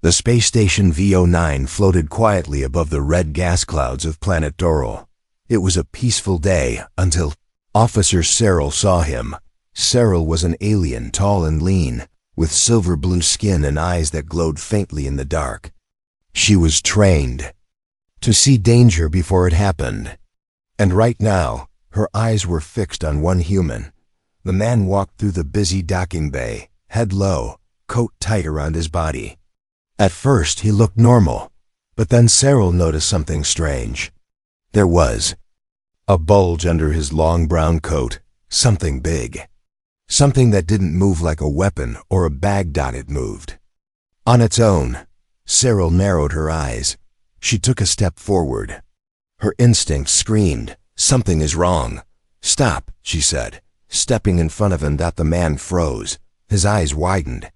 The space station VO9 floated quietly above the red gas clouds of planet Doral. It was a peaceful day until Officer Cyril saw him. Cyril was an alien, tall and lean, with silver blue skin and eyes that glowed faintly in the dark. She was trained to see danger before it happened. And right now, her eyes were fixed on one human. The man walked through the busy docking bay, head low, coat tight around his body. At first, he looked normal, but then Cyril noticed something strange. There was a bulge under his long brown coat, something big. Something that didn't move like a weapon or a bag. It moved on its own. Cyril narrowed her eyes. She took a step forward. Her instinct screamed, "Something is wrong." "Stop," she said, stepping in front of him. The man froze. His eyes widened.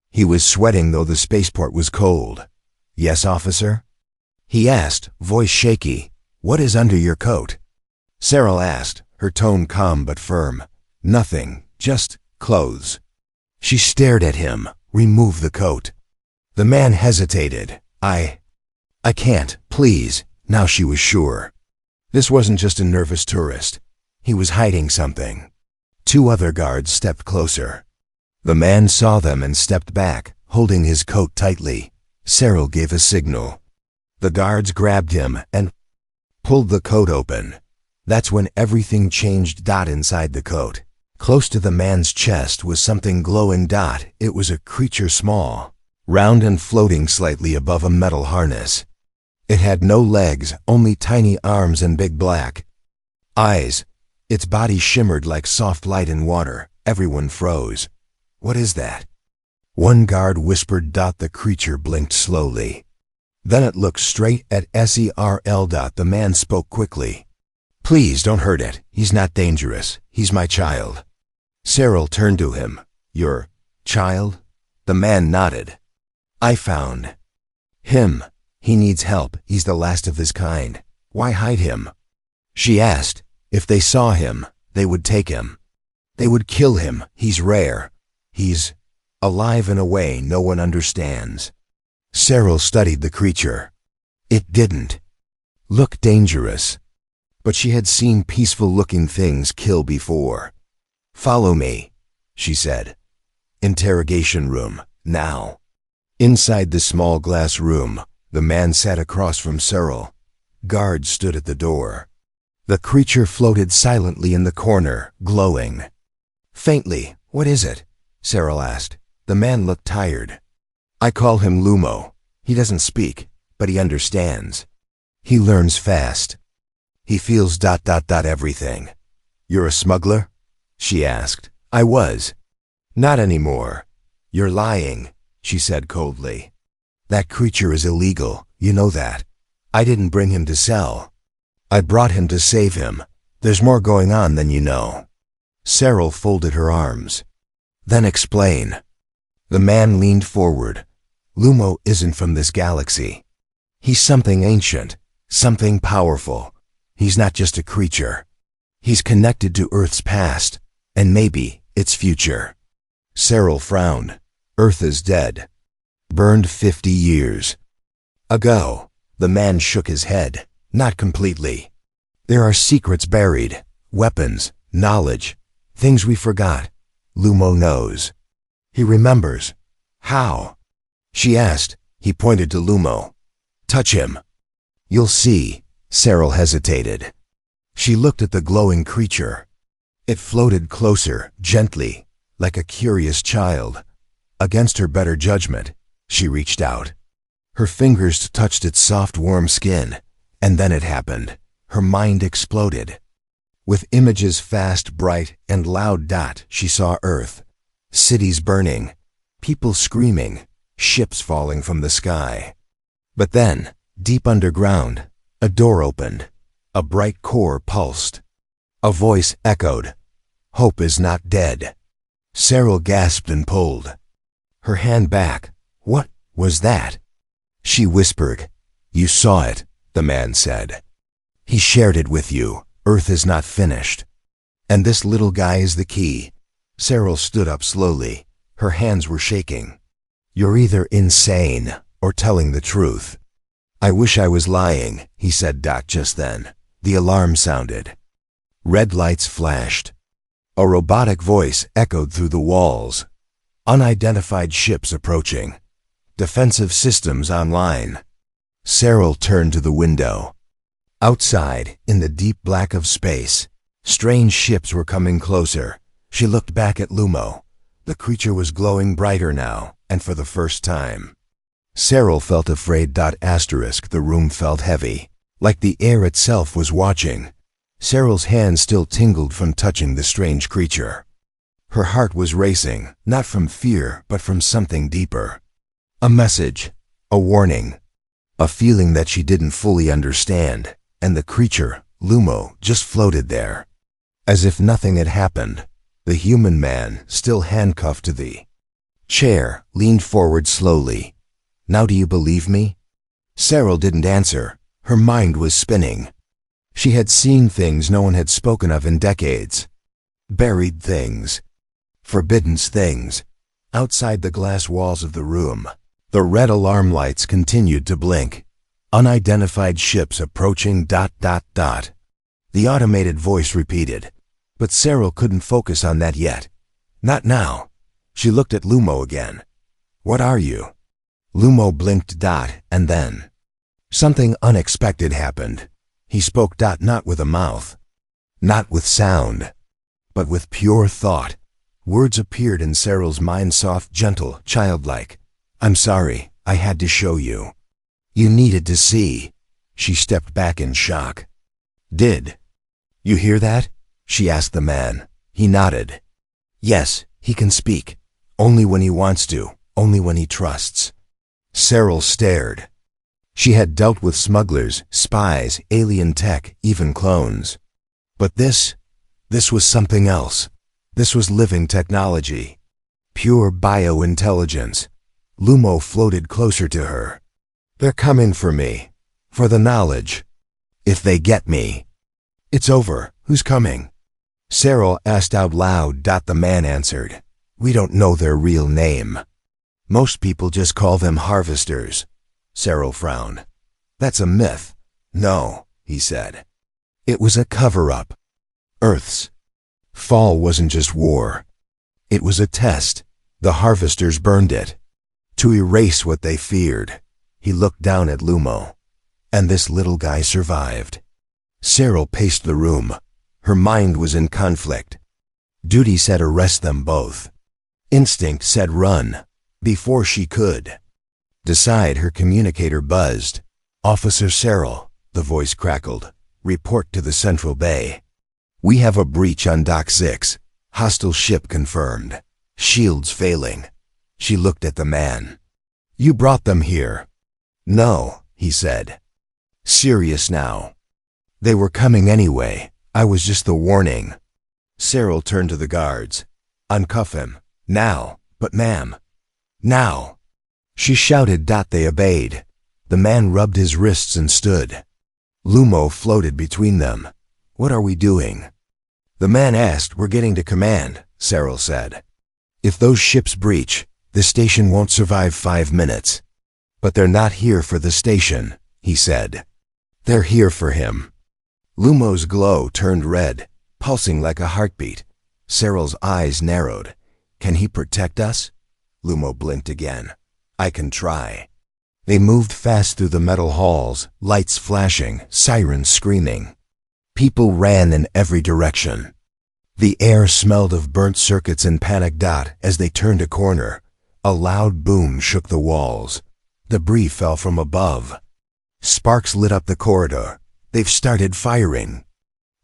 He was sweating, though the spaceport was cold. "Yes, officer?" he asked, voice shaky. "What is under your coat?" Cyril asked, her tone calm but firm. "Nothing, just clothes." She stared at him. "Remove the coat." The man hesitated. I can't, please." Now she was sure. This wasn't just a nervous tourist. He was hiding something. Two other guards stepped closer. The man saw them and stepped back, holding his coat tightly. Cyril gave a signal. The guards grabbed him and pulled the coat open. That's when everything changed. Inside the coat, close to the man's chest, was something glowing. It was a creature, small, round and floating slightly above a metal harness. It had no legs, only tiny arms and big black eyes. Its body shimmered like soft light in water. Everyone froze. "What is that?" one guard whispered. The creature blinked slowly. Then it looked straight at Cyril. The man spoke quickly. "Please don't hurt it. He's not dangerous. He's my child." Cyril turned to him. "Your child?" The man nodded. "I found him. He needs help. He's the last of his kind." "Why hide him?" she asked. "If they saw him, they would take him. They would kill him. He's rare. He's alive in a way no one understands." Cyril studied the creature. It didn't look dangerous, but she had seen peaceful-looking things kill before. "Follow me," she said. "Interrogation room, now." Inside the small glass room, the man sat across from Cyril. Guards stood at the door. The creature floated silently in the corner, glowing faintly. "What is it?" Cyril asked. The man looked tired. "I call him Lumo. He doesn't speak, but he understands. He learns fast. He feels everything." "You're a smuggler?" she asked. "I was. Not anymore." "You're lying," she said coldly. "That creature is illegal. You know that. I didn't bring him to sell. I brought him to save him. There's more going on than you know." Cyril folded her arms. "Then explain." The man leaned forward. "Lumo isn't from this galaxy. He's something ancient, something powerful. He's not just a creature. He's connected to Earth's past, and maybe its future." Cyril frowned. "Earth is dead. Burned 50 years ago." The man shook his head. "Not completely. There are secrets buried, weapons, knowledge, things we forgot. Lumo knows. He remembers." "How?" she asked. He pointed to Lumo. "Touch him. You'll see." Cyril hesitated. She looked at the glowing creature. It floated closer, gently, like a curious child. Against her better judgment, she reached out. Her fingers touched its soft, warm skin, and then it happened. Her mind exploded. With images fast, bright, and loud. She saw Earth. Cities burning, people screaming, ships falling from the sky. But then, deep underground, a door opened. A bright core pulsed. A voice echoed, "Hope is not dead." Cyril gasped and pulled her hand back. "What was that?" She whispered. "You saw it," the man said. "He shared it with you. Earth is not finished. And this little guy is the key." Cyril stood up slowly. Her hands were shaking. "You're either insane or telling the truth. I wish I was lying, he said. Just then, the alarm sounded. Red lights flashed. A robotic voice echoed through the walls. Unidentified ships approaching. Defensive systems online. Cyril turned to the window. Outside, in the deep black of space, strange ships were coming closer. She looked back at Lumo. The creature was glowing brighter now, and for the first time. Cyril felt afraid. The room felt heavy, like the air itself was watching. Cyril's hand still tingled from touching the strange creature. Her heart was racing, not from fear, but from something deeper. A message, a warning, a feeling that she didn't fully understand, and the creature, Lumo, just floated there. As if nothing had happened, the human man, still handcuffed to the chair, leaned forward slowly. Now do you believe me? Cyril didn't answer. Her mind was spinning. She had seen things no one had spoken of in decades. Buried things. Forbidden things. Outside the glass walls of the room, the red alarm lights continued to blink. Unidentified ships approaching. The automated voice repeated. But Cyril couldn't focus on that yet. Not now. She looked at Lumo again. What are you? Lumo blinked. And then something unexpected happened. He spoke. Not with a mouth. Not with sound. But with pure thought. Words appeared in Cyril's mind, soft, gentle, childlike. I'm sorry, I had to show you. You needed to see. She stepped back in shock. Did you hear that? She asked the man. He nodded. Yes, he can speak. Only when he wants to, only when he trusts. Cyril stared. She had dealt with smugglers, spies, alien tech, even clones. But this was something else. This was living technology. Pure biointelligence. Lumo floated closer to her. They're coming for me. For the knowledge. If they get me. It's over. Who's coming? Cyril asked out loud. The man answered. We don't know their real name. Most people just call them harvesters. Cyril frowned. That's a myth. No, he said. It was a cover-up. Earth's fall wasn't just war. It was a test. The harvesters burned it. To erase what they feared. He looked down at Lumo. And this little guy survived. Cyril paced the room. Her mind was in conflict. Duty said arrest them both. Instinct said run. Before she could decide, her communicator buzzed. Officer Cyril, the voice crackled. Report to the Central Bay. We have a breach on Dock 6. Hostile ship confirmed. Shields failing. She looked at the man. You brought them here. No, he said. Serious now. They were coming anyway. I was just the warning. Cyril turned to the guards. Uncuff him. Now. But ma'am. Now. She shouted. They obeyed. The man rubbed his wrists and stood. Lumo floated between them. What are we doing? The man asked. We're getting to command, Cyril said. If those ships breach, the station won't survive 5 minutes. But they're not here for the station, he said. They're here for him. Lumo's glow turned red, pulsing like a heartbeat. Cyril's eyes narrowed. Can he protect us? Lumo blinked again. I can try. They moved fast through the metal halls, lights flashing, sirens screaming. People ran in every direction. The air smelled of burnt circuits and panic. As they turned a corner, a loud boom shook the walls. Debris fell from above. Sparks lit up the corridor. They've started firing.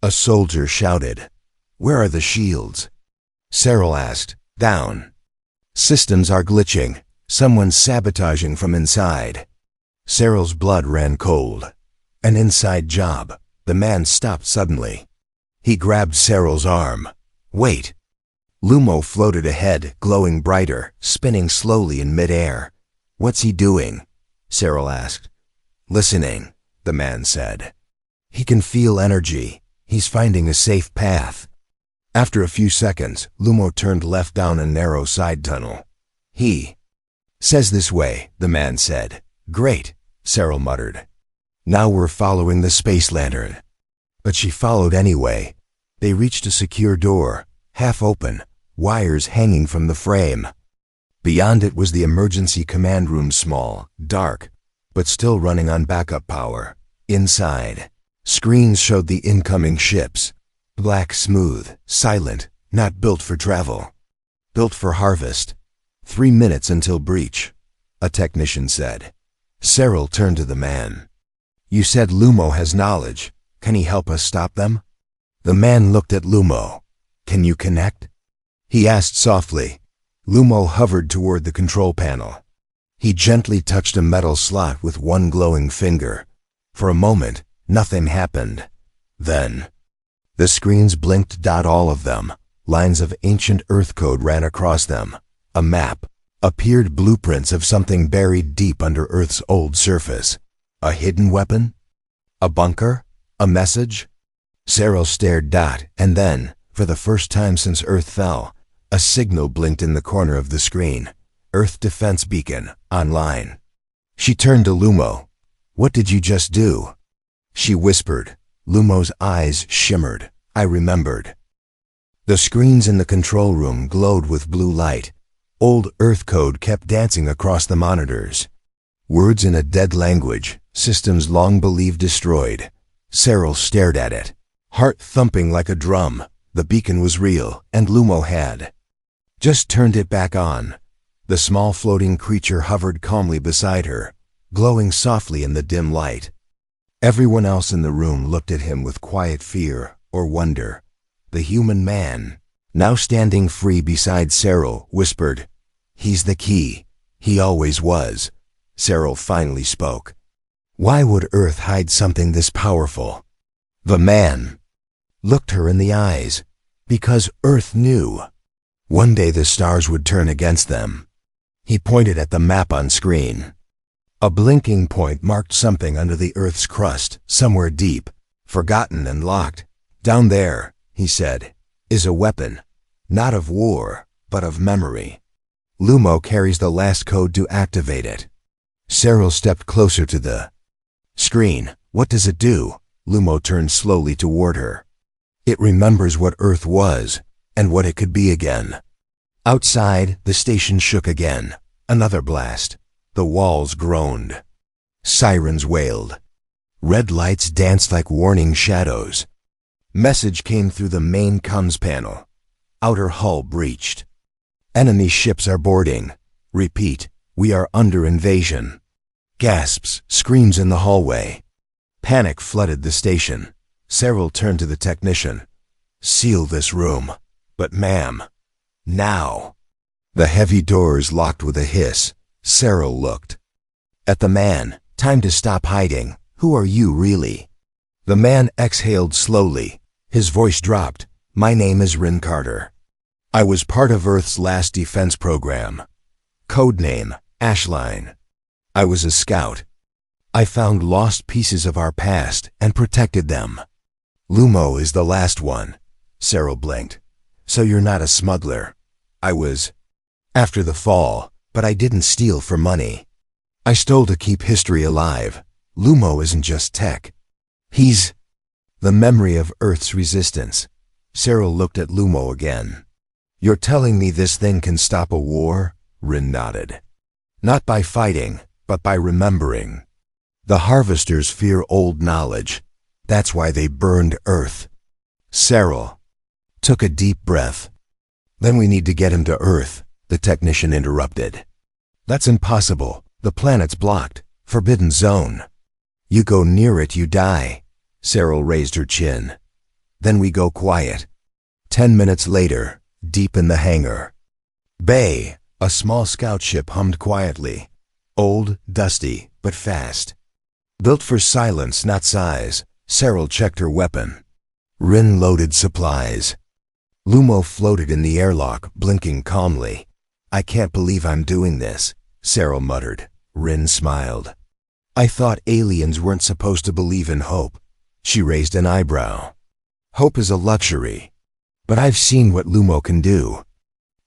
A soldier shouted. Where are the shields? Cyril asked. Down. Systems are glitching. Someone's sabotaging from inside. Cyril's blood ran cold. An inside job. The man stopped suddenly. He grabbed Cyril's arm. Wait. Lumo floated ahead, glowing brighter, spinning slowly in midair. What's he doing? Cyril asked. Listening, the man said. He can feel energy. He's finding a safe path. After a few seconds, Lumo turned left down a narrow side tunnel. He says this way, the man said. Great, Cyril muttered. Now we're following the space lantern. But she followed anyway. They reached a secure door, half open, wires hanging from the frame. Beyond it was the emergency command room, small, dark, but still running on backup power. Inside, screens showed the incoming ships. Black, smooth, silent, not built for travel. Built for harvest. 3 minutes until breach, a technician said. Cyril turned to the man. You said Lumo has knowledge. Can he help us stop them? The man looked at Lumo. Can you connect? He asked softly. Lumo hovered toward the control panel. He gently touched a metal slot with one glowing finger. For a moment, nothing happened. Then, the screens blinked. All of them. Lines of ancient Earth code ran across them. A map. Appeared blueprints of something buried deep under Earth's old surface. A hidden weapon? A bunker? A message? Cyril stared. And then, for the first time since Earth fell, a signal blinked in the corner of the screen. Earth Defense Beacon, online. She turned to Lumo. What did you just do? She whispered. Lumo's eyes shimmered. I remembered. The screens in the control room glowed with blue light. Old Earth code kept dancing across the monitors. Words in a dead language, systems long believed destroyed. Cyril stared at it, heart thumping like a drum. The beacon was real, and Lumo had just turned it back on. The small floating creature hovered calmly beside her, glowing softly in the dim light. Everyone else in the room looked at him with quiet fear or wonder. The human man, now standing free beside Cyril, whispered, He's the key. He always was. Cyril finally spoke. Why would Earth hide something this powerful? The man looked her in the eyes. Because Earth knew. One day the stars would turn against them. He pointed at the map on screen. A blinking point marked something under the Earth's crust, somewhere deep, forgotten and locked. Down there, he said, is a weapon, not of war, but of memory. Lumo carries the last code to activate it. Cyril stepped closer to the screen. What does it do? Lumo turned slowly toward her. It remembers what Earth was, and what it could be again. Outside, the station shook again. Another blast. The walls groaned. Sirens wailed. Red lights danced like warning shadows. Message came through the main comms panel. Outer hull breached. Enemy ships are boarding. Repeat, we are under invasion. Gasps, screams in the hallway. Panic flooded the station. Cyril turned to the technician. Seal this room. But ma'am, now. The heavy doors locked with a hiss. Cyril looked at the man. Time to stop hiding. Who are you really? The man exhaled slowly. His voice dropped. My name is Rin Carter. I was part of Earth's last defense program. Codename, Ashline. I was a scout. I found lost pieces of our past and protected them. Lumo is the last one. Cyril blinked. So you're not a smuggler. I was after the fall, but I didn't steal for money. I stole to keep history alive. Lumo isn't just tech. He's the memory of Earth's resistance. Cyril looked at Lumo again. You're telling me this thing can stop a war? Rin nodded. Not by fighting, but by remembering. The harvesters fear old knowledge. That's why they burned Earth. Cyril took a deep breath. Then we need to get him to Earth, the technician interrupted. That's impossible. The planet's blocked. Forbidden zone. You go near it, you die. Cyril raised her chin. Then we go quiet. 10 minutes later, deep in the hangar bay, a small scout ship hummed quietly. Old, dusty, but fast. Built for silence, not size. Cyril checked her weapon. Rin loaded supplies. Lumo floated in the airlock, blinking calmly. I can't believe I'm doing this, Cyril muttered. Rin smiled. I thought aliens weren't supposed to believe in hope. She raised an eyebrow. Hope is a luxury. But I've seen what Lumo can do.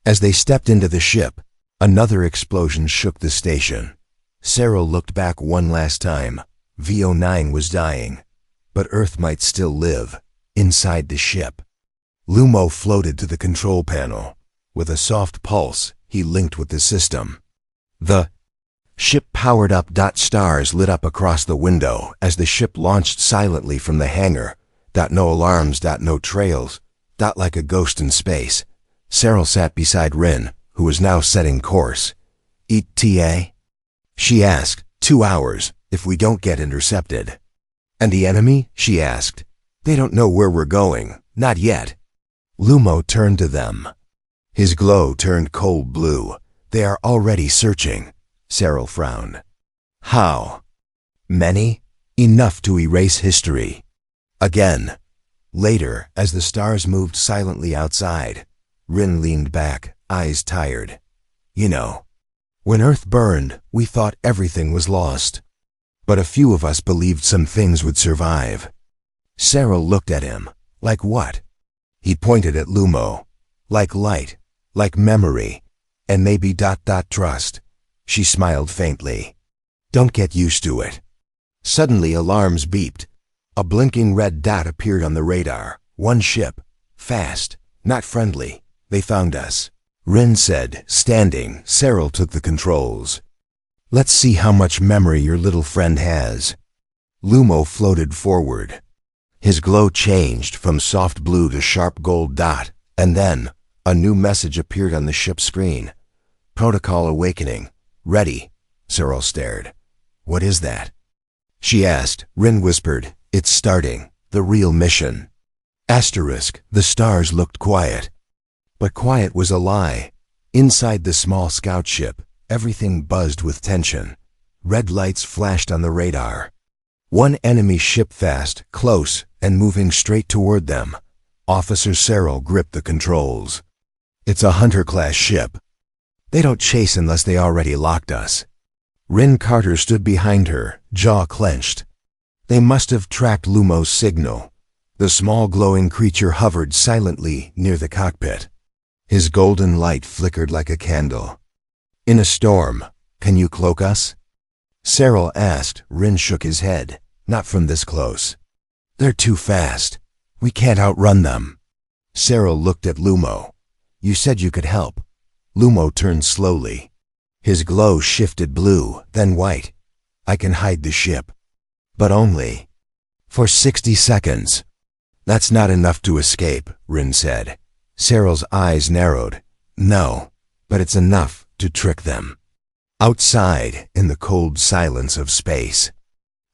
As they stepped into the ship, another explosion shook the station. Cyril looked back one last time. VO9 was dying, but Earth might still live, inside the ship. Lumo floated to the control panel. With a soft pulse, he linked with the system. The ship powered up. Stars lit up across the window as the ship launched silently from the hangar. No alarms. No trails. Like a ghost in space. Cyril sat beside Rin, who was now setting course. ETA? She asked. 2 hours, if we don't get intercepted. And the enemy? She asked. They don't know where we're going. Not yet. Lumo turned to them. His glow turned cold blue. They are already searching. Cyril frowned. How? Many? Enough to erase history. Again. Later, as the stars moved silently outside, Rin leaned back, eyes tired. You know, when Earth burned, we thought everything was lost. But a few of us believed some things would survive. Cyril looked at him. Like what? He pointed at Lumo. Like light, like memory, and maybe trust. She smiled faintly. Don't get used to it. Suddenly alarms beeped. A blinking red dot appeared on the radar. One ship. Fast. Not friendly. They found us. Rin said, standing. Cyril took the controls. Let's see how much memory your little friend has. Lumo floated forward. His glow changed from soft blue to sharp gold dot, and then a new message appeared on the ship's screen. Protocol awakening. Ready. Cyril stared. What is that? She asked. Rin whispered. It's starting. The real mission. Asterisk. The stars looked quiet. But quiet was a lie. Inside the small scout ship, everything buzzed with tension. Red lights flashed on the radar. One enemy ship fast, close, and moving straight toward them. Officer Cyril gripped the controls. It's a Hunter-class ship. They don't chase unless they already locked us. Rin Carter stood behind her, jaw clenched. They must have tracked Lumo's signal. The small glowing creature hovered silently near the cockpit. His golden light flickered like a candle. In a storm, can you cloak us? Cyril asked. Rin shook his head. Not from this close. They're too fast. We can't outrun them. Cyril looked at Lumo. You said you could help. Lumo turned slowly. His glow shifted blue, then white. I can hide the ship. But only for 60 seconds. That's not enough to escape, Rin said. Cyril's eyes narrowed. No, but it's enough to trick them. Outside, in the cold silence of space,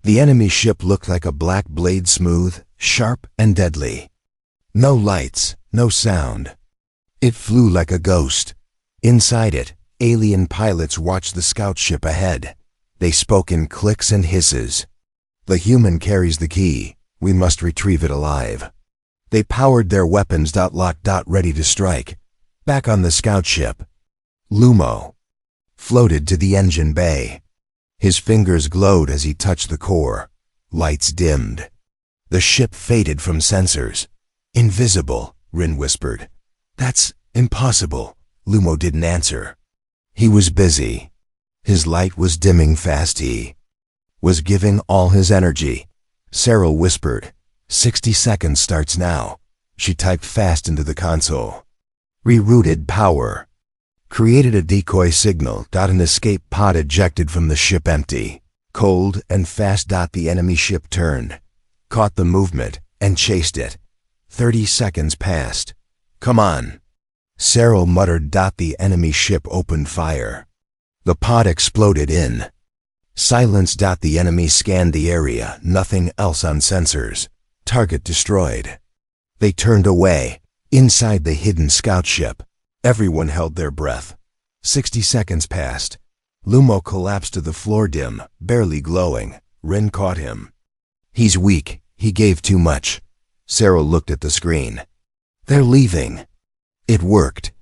the enemy ship looked like a black blade, smooth, sharp, and deadly. No lights, no sound. It flew like a ghost. Inside it, alien pilots watched the scout ship ahead. They spoke in clicks and hisses. The human carries the key. We must retrieve it alive. They powered their weapons. Locked. Ready to strike. Back on the scout ship, Lumo floated to the engine bay. His fingers glowed as he touched the core. Lights dimmed. The ship faded from sensors. Invisible, Rin whispered. That's impossible. Lumo didn't answer. He was busy. His light was dimming fast. He was giving all his energy. Cyril whispered. 60 seconds starts now. She typed fast into the console. Rerouted power. Created a decoy signal. An escape pod ejected from the ship empty. Cold and fast. The enemy ship turned. Caught the movement and chased it. 30 seconds passed. Come on. Cyril muttered. The enemy ship opened fire. The pod exploded in silence. The enemy scanned the area. Nothing else on sensors. Target destroyed. They turned away. Inside the hidden scout ship, everyone held their breath. 60 seconds passed. Lumo collapsed to the floor, dim, barely glowing. Rin caught him. He's weak. He gave too much. Cyril looked at the screen. They're leaving. It worked.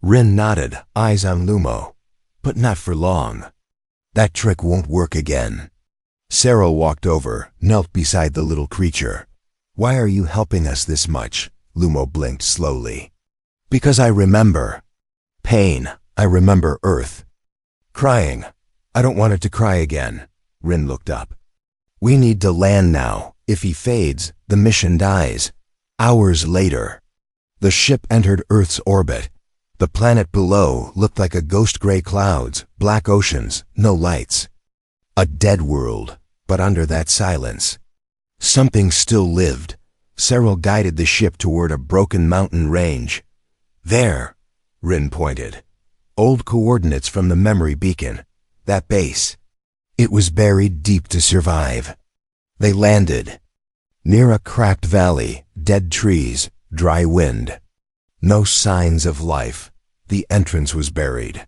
Rin nodded, eyes on Lumo. But not for long. That trick won't work again. Cyril walked over, knelt beside the little creature. Why are you helping us this much? Lumo blinked slowly. Because I remember pain. I remember Earth. Crying. I don't want it to cry again. Rin looked up. We need to land now. If he fades, the mission dies. Hours later, the ship entered Earth's orbit. The planet below looked like a ghost gray clouds, black oceans, no lights. A dead world, but under that silence, something still lived. Cyril guided the ship toward a broken mountain range. There, Rin pointed. Old coordinates from the memory beacon. That base. It was buried deep to survive. They landed. Near a cracked valley, dead trees, dry wind. No signs of life. The entrance was buried.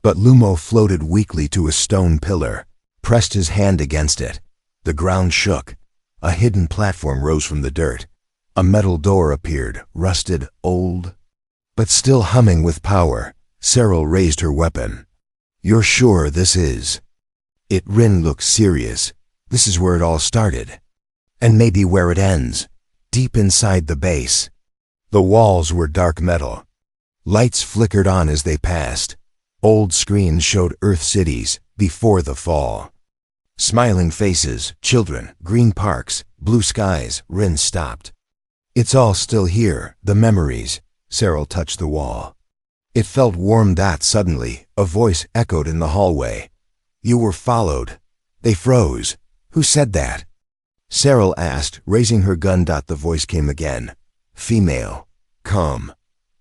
But Lumo floated weakly to a stone pillar, pressed his hand against it. The ground shook. A hidden platform rose from the dirt. A metal door appeared, rusted, old, but still humming with power. Cyril raised her weapon. You're sure this is? Rin looked serious. This is where it all started. And maybe where it ends. Deep inside the base. The walls were dark metal. Lights flickered on as they passed. Old screens showed Earth cities before the fall. Smiling faces, children, green parks, blue skies. Rin stopped. It's all still here, the memories. Cyril touched the wall. It felt warm. Suddenly, a voice echoed in the hallway. You were followed. They froze. Who said that? Cyril asked, raising her gun. The voice came again. Female. Come.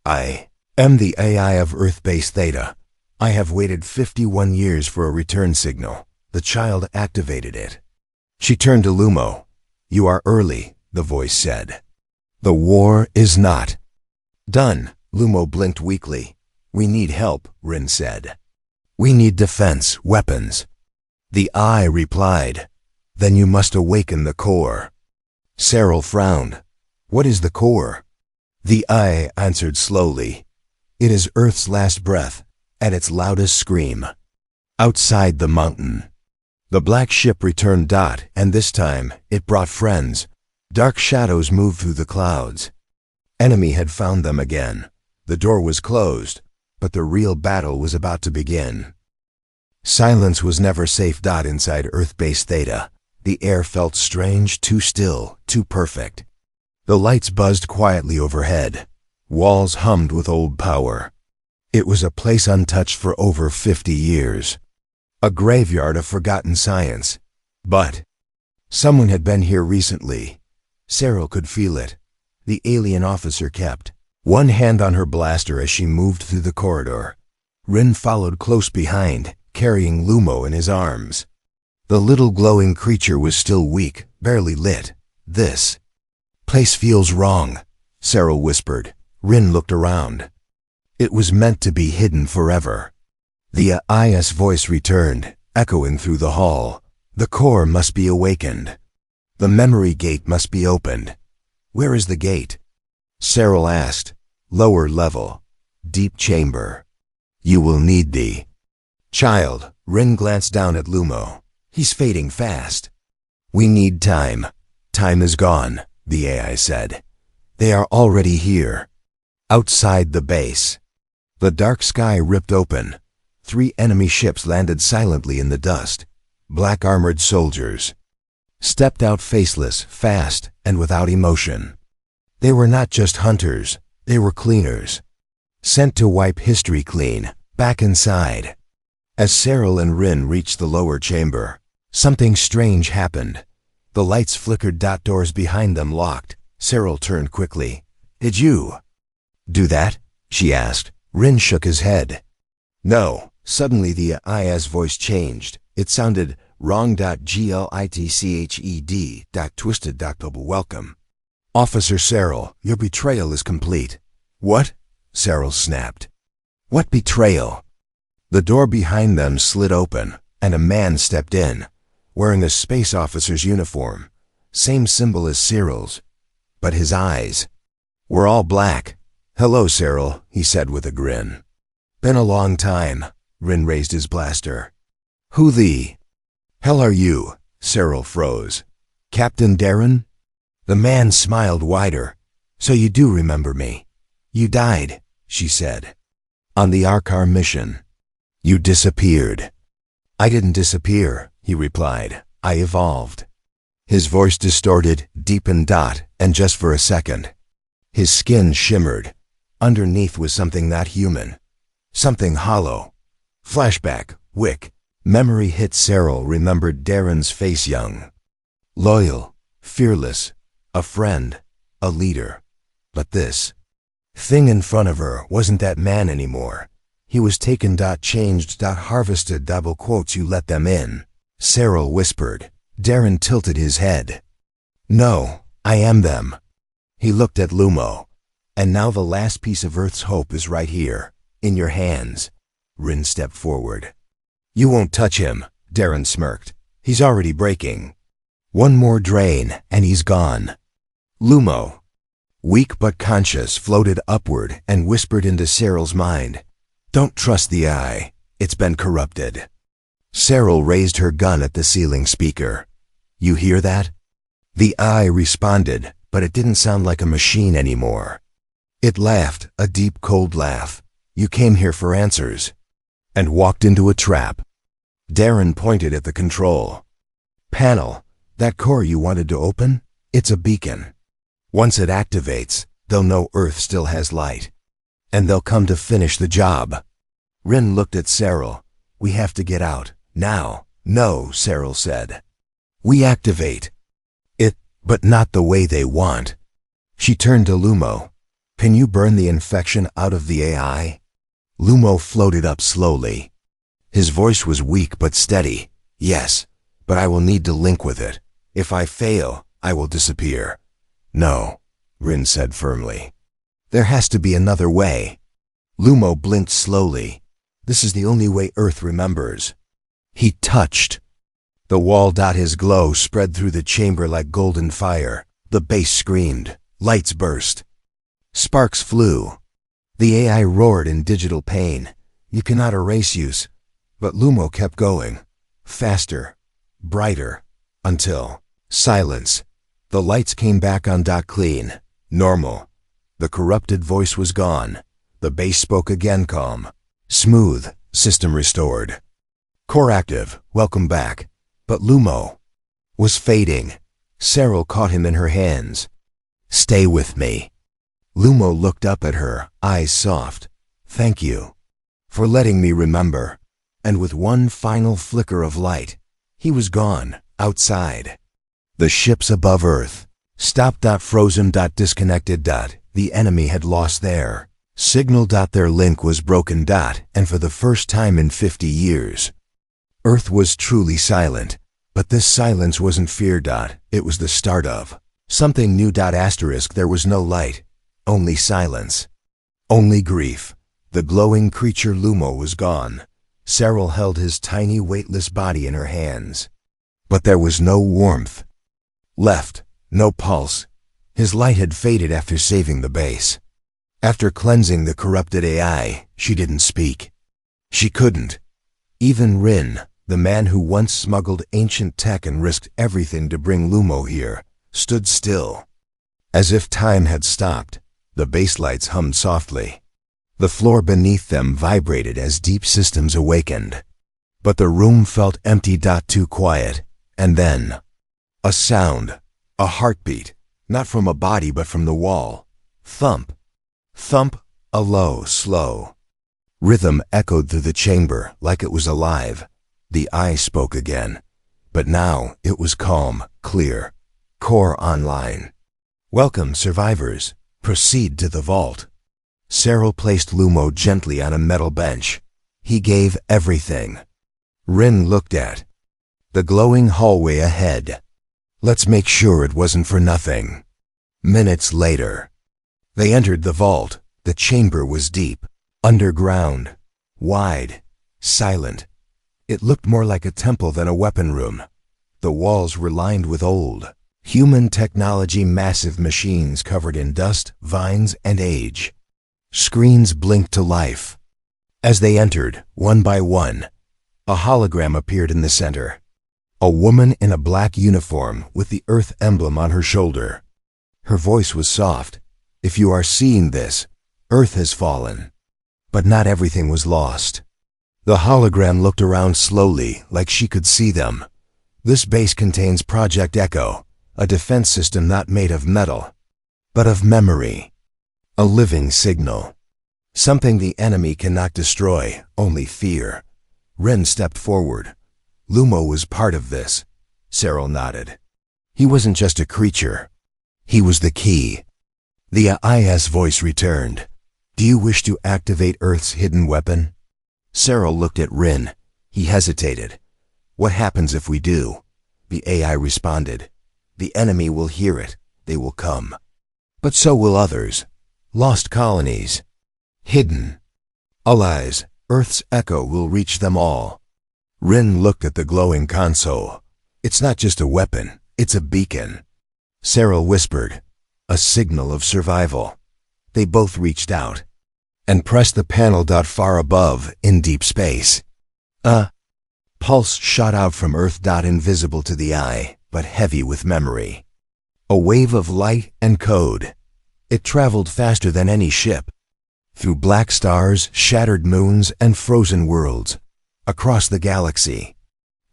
I am the AI of Earth Base Theta. I have waited 51 years for a return signal. The child activated it. She turned to Lumo. You are early, the voice said. The war is not done. Lumo blinked weakly. We need help, Rin said. We need defense, weapons. The eye replied. Then you must awaken the core. Cyril frowned. What is the core? The eye answered slowly. It is Earth's last breath, at its loudest scream. Outside the mountain. The black ship returned. And this time, it brought friends. Dark shadows moved through the clouds. Enemy had found them again. The door was closed, but the real battle was about to begin. Silence was never safe. Inside Earth Base Theta, the air felt strange, too still, too perfect. The lights buzzed quietly overhead. Walls hummed with old power. It was a place untouched for over 50 years. A graveyard of forgotten science. But someone had been here recently. Cyril could feel it. The alien officer kept one hand on her blaster as she moved through the corridor. Rin followed close behind, carrying Lumo in his arms. The little glowing creature was still weak, barely lit. This place feels wrong, Cyril whispered. Rin looked around. It was meant to be hidden forever. The AI's voice returned, echoing through the hall. The core must be awakened. The memory gate must be opened. Where is the gate? Cyril asked. Lower level. Deep chamber. You will need the child. Rin glanced down at Lumo. He's fading fast. We need time. Time is gone, the AI said. They are already here. Outside the base. The dark sky ripped open. 3 enemy ships landed silently in the dust. Black armored soldiers stepped out faceless, fast, and without emotion. They were not just hunters, they were cleaners. Sent to wipe history clean, back inside. As Cyril and Rin reached the lower chamber, something strange happened. The lights flickered. Doors behind them locked. Cyril turned quickly. Did you do that? She asked. Rin shook his head. No. Suddenly the AI's voice changed. It sounded wrong. Glitched. Twisted. Welcome. Officer Cyril, your betrayal is complete. What? Cyril snapped. What betrayal? The door behind them slid open, and a man stepped in, wearing a space officer's uniform. Same symbol as Cyril's, but his eyes were all black. Hello, Cyril, he said with a grin. Been a long time. Rin raised his blaster. Who the hell are you? Cyril froze. Captain Darren? The man smiled wider. So you do remember me. You died, she said. On the Arkar mission. You disappeared. I didn't disappear, he replied. I evolved. His voice distorted, deepened, and just for a second. His skin shimmered. Underneath was something not human. Something hollow. Flashback, wick. Memory hit. Cyril remembered Darren's face, young. Loyal, fearless, a friend, a leader. But this thing in front of her wasn't that man anymore. He was taken, changed, harvested, double quotes, you let them in. Cyril whispered. Darren tilted his head. No, I am them. He looked at Lumo. And now the last piece of Earth's hope is right here, in your hands. Rin stepped forward. You won't touch him, Darren smirked. He's already breaking. One more drain, and he's gone. Lumo, weak but conscious, floated upward and whispered into Cyril's mind. Don't trust the eye. It's been corrupted. Cyril raised her gun at the ceiling speaker. You hear that? The eye responded, but it didn't sound like a machine anymore. It laughed, a deep, cold laugh. You came here for answers. And walked into a trap. Darren pointed at the control panel. That core you wanted to open? It's a beacon. Once it activates, they'll know Earth still has light. And they'll come to finish the job. Rin looked at Cyril. We have to get out, now. No, Cyril said. We activate it, but not the way they want. She turned to Lumo. Can you burn the infection out of the AI? Lumo floated up slowly. His voice was weak but steady. Yes, but I will need to link with it. If I fail, I will disappear. No, Rin said firmly. There has to be another way. Lumo blinked slowly. This is the only way Earth remembers. He touched. The wall. His glow spread through the chamber like golden fire. The base screamed. Lights burst. Sparks flew. The AI roared in digital pain. You cannot erase use. But Lumo kept going. Faster. Brighter. Until silence. The lights came back on. Clean. Normal. The corrupted voice was gone. The bass spoke again, calm. Smooth. System restored. Core active. Welcome back. But Lumo was fading. Cyril caught him in her hands. Stay with me. Lumo looked up at her, eyes soft. Thank you for letting me remember. And with one final flicker of light, he was gone, outside. The ships above Earth stopped. Frozen. Disconnected. The enemy had lost their signal. Their link was broken. And for the first time in 50 years, Earth was truly silent. But this silence wasn't fear. It was the start of something new. Asterisk. There was no light. Only silence. Only grief. The glowing creature Lumo was gone. Cyril held his tiny, weightless body in her hands. But there was no warmth left, no pulse. His light had faded after saving the base. After cleansing the corrupted AI, she didn't speak. She couldn't. Even Rin, the man who once smuggled ancient tech and risked everything to bring Lumo here, stood still. As if time had stopped, the base lights hummed softly. The floor beneath them vibrated as deep systems awakened. But the room felt empty. Too quiet. And then, a sound, a heartbeat, not from a body but from the wall. Thump. Thump, a low, slow rhythm echoed through the chamber like it was alive. The eye spoke again, but now it was calm, clear. Core online. Welcome, survivors. Proceed to the vault. Cyril placed Lumo gently on a metal bench. He gave everything. Rin looked at the glowing hallway ahead. Let's make sure it wasn't for nothing. Minutes later, they entered the vault. The chamber was deep, underground, wide, silent. It looked more like a temple than a weapon room. The walls were lined with old, human technology, massive machines covered in dust, vines, and age. Screens blinked to life. As they entered, one by one, a hologram appeared in the center. A woman in a black uniform with the Earth emblem on her shoulder. Her voice was soft. If you are seeing this, Earth has fallen. But not everything was lost. The hologram looked around slowly, like she could see them. This base contains Project Echo, a defense system not made of metal, but of memory. A living signal. Something the enemy cannot destroy, only fear. Rin stepped forward. Lumo was part of this. Cyril nodded. He wasn't just a creature. He was the key. The IS voice returned. Do you wish to activate Earth's hidden weapon? Cyril looked at Rin. He hesitated. What happens if we do? The AI responded. The enemy will hear it. They will come. But so will others. Lost colonies. Hidden. Allies. Earth's echo will reach them all. Rin looked at the glowing console. It's not just a weapon. It's a beacon. Cyril whispered. A signal of survival. They both reached out and pressed the panel. Far above, in deep space, a pulse shot out from Earth. Invisible to the eye, but heavy with memory. A wave of light and code. It traveled faster than any ship. Through black stars, shattered moons, and frozen worlds. Across the galaxy.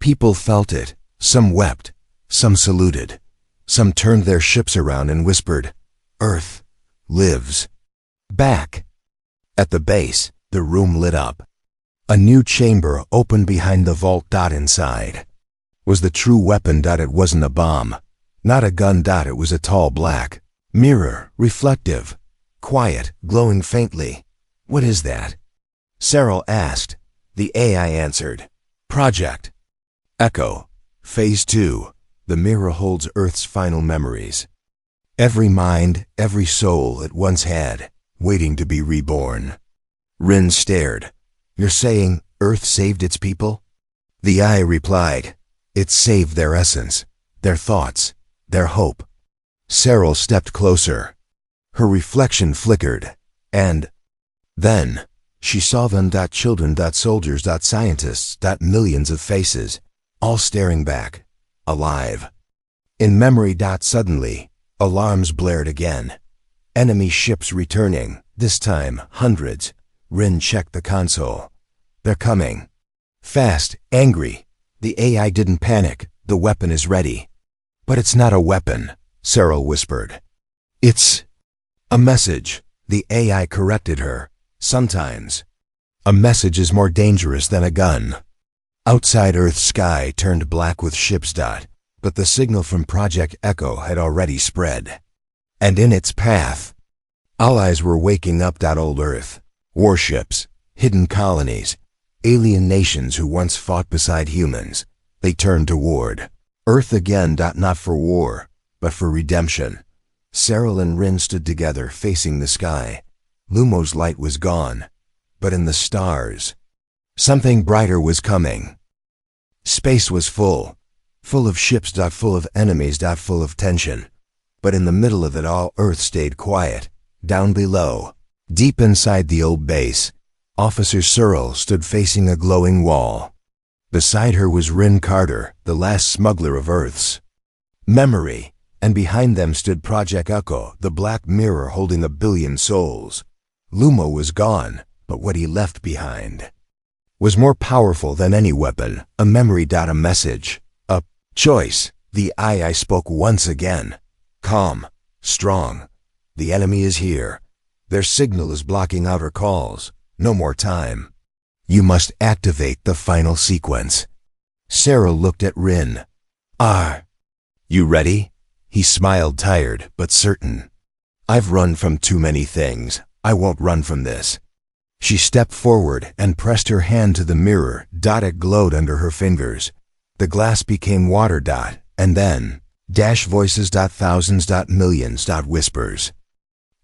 People felt it. Some wept. Some saluted. Some turned their ships around and whispered, Earth lives. Back. At the base, the room lit up. A new chamber opened behind the vault. Inside was the true weapon. It wasn't a bomb. Not a gun. It was a tall black mirror, reflective, quiet, glowing faintly. What is that? Cyril asked. The AI answered. Project Echo. Phase 2. The mirror holds Earth's final memories. Every mind, every soul it once had, waiting to be reborn. Rin stared. You're saying Earth saved its people? The eye replied. It saved their essence, their thoughts, their hope. Cyril stepped closer. Her reflection flickered, and then she saw them. Children, soldiers, scientists, millions of faces, all staring back, alive. In memory. Suddenly, alarms blared again. Enemy ships returning, this time hundreds. Rin checked the console. They're coming. Fast, angry. The AI didn't panic. The weapon is ready. But it's not a weapon, Cyril whispered. It's a message. The AI corrected her. Sometimes a message is more dangerous than a gun. Outside, Earth's sky turned black with ships. But the signal from Project Echo had already spread. And in its path, allies were waking up. Old Earth, warships, hidden colonies, alien nations who once fought beside humans. They turned toward Earth again. Not for war, but for redemption. Cyril and Rin stood together, facing the sky. Lumo's light was gone, but in the stars, something brighter was coming. Space was full of ships. Full of enemies. Full of tension. But in the middle of it all, Earth stayed quiet. Down below, deep inside the old base, Officer Cyril stood facing a glowing wall. Beside her was Rin Carter, the last smuggler of Earth's memory, and behind them stood Project Echo, the black mirror holding 1 billion souls. Lumo was gone, but what he left behind was more powerful than any weapon. A memory. A message. A choice. The AI spoke once again. Calm. Strong. The enemy is here. Their signal is blocking outer calls. No more time. You must activate the final sequence. Cyril looked at Rin. Are you ready? He smiled, tired but certain. I've run from too many things. I won't run from this. She stepped forward and pressed her hand to the mirror. It glowed under her fingers. The glass became water. And then voices. Thousands. Millions. Whispers.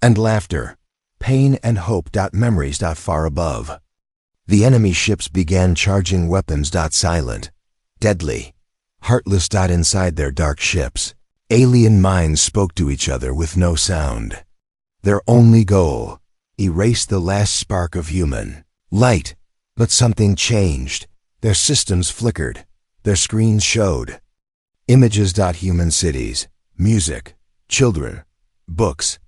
And laughter. Pain and hope. Memories. Far above. The enemy ships began charging weapons. Silent. Deadly. Heartless. Inside their dark ships, alien minds spoke to each other with no sound. Their only goal, erase the last spark of human light. But something changed. Their systems flickered. Their screens showed images. Human cities, music, children, books,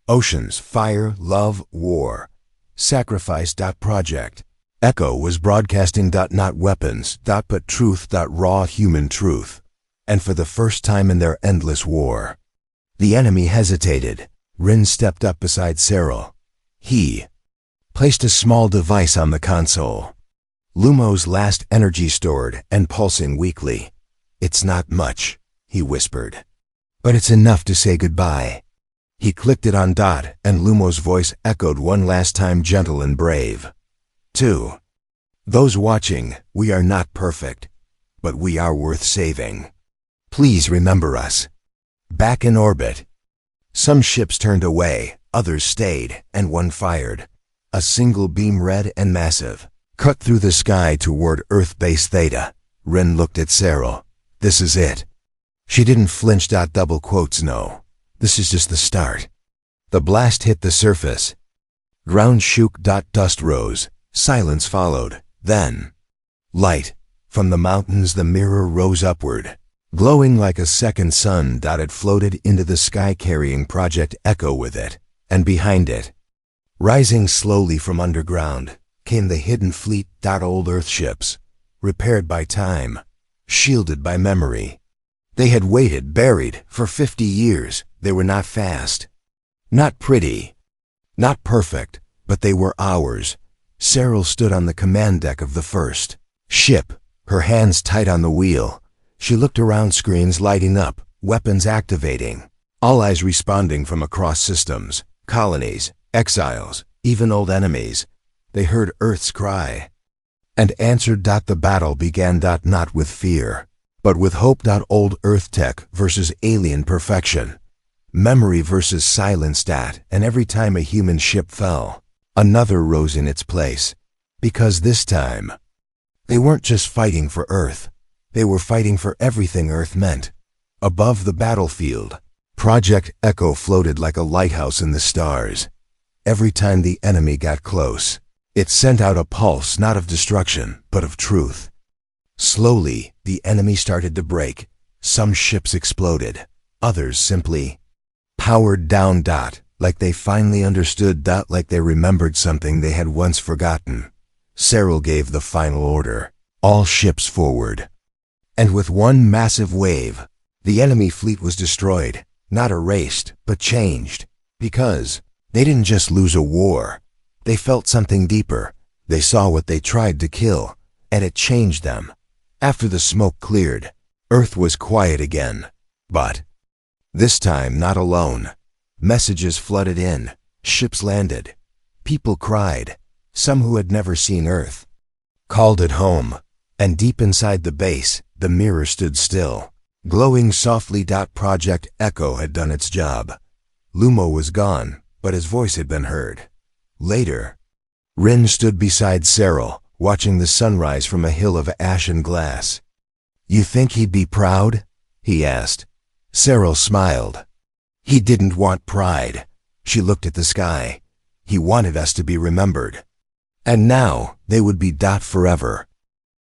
oceans, fire, love, war, sacrifice. Project Echo was broadcasting not weapons, but truth, raw human truth. And for the first time in their endless war, the enemy hesitated. Rin stepped up beside Cyril. He placed a small device on the console. Lumo's last energy stored and pulsing weakly. "It's not much," he whispered, "but it's enough to say goodbye." He clicked it on Dot, and Lumo's voice echoed one last time, gentle and brave. "To those watching, we are not perfect, but we are worth saving. Please remember us." Back in orbit, some ships turned away, others stayed, and one fired. A single beam, red and massive, cut through the sky toward Earth Base Theta. Rin looked at Cyril. "This is it." She didn't flinch. Double quotes, "No. This is just the start." The blast hit the surface. Ground shook. Dust rose. Silence followed. Then, light. From the mountains the mirror rose upward, glowing like a second sun. It floated into the sky, carrying Project Echo with it. And behind it, rising slowly from underground, came the hidden fleet. Old Earth ships, repaired by time, shielded by memory. They had waited, buried, for 50 years. They were not fast, not pretty, not perfect, but they were ours. Cyril stood on the command deck of the first ship, her hands tight on the wheel. She looked around, screens lighting up, weapons activating, all eyes responding from across systems, colonies, exiles, even old enemies. They heard Earth's cry and answered. The battle began. Not with fear, but with hope. Old Earth tech versus alien perfection, memory versus silence. And every time a human ship fell, another rose in its place. Because this time, they weren't just fighting for Earth. They were fighting for everything Earth meant. Above the battlefield, Project Echo floated like a lighthouse in the stars. Every time the enemy got close, it sent out a pulse, not of destruction, but of truth. Slowly, the enemy started to break. Some ships exploded. Others simply powered down. Like they finally understood. Like they remembered something they had once forgotten. Cyril gave the final order. All ships forward. And with one massive wave, the enemy fleet was destroyed. Not erased, but changed. Because they didn't just lose a war. They felt something deeper. They saw what they tried to kill, and it changed them. After the smoke cleared, Earth was quiet again. But this time not alone. Messages flooded in. Ships landed. People cried. Some who had never seen Earth called it home. And deep inside the base, the mirror stood still, glowing softly. Project Echo had done its job. Lumo was gone, but his voice had been heard. Later, Rin stood beside Cyril, watching the sunrise from a hill of ash and glass. "You think he'd be proud?" he asked. Cyril smiled. "He didn't want pride." She looked at the sky. "He wanted us to be remembered." And now they would be forever.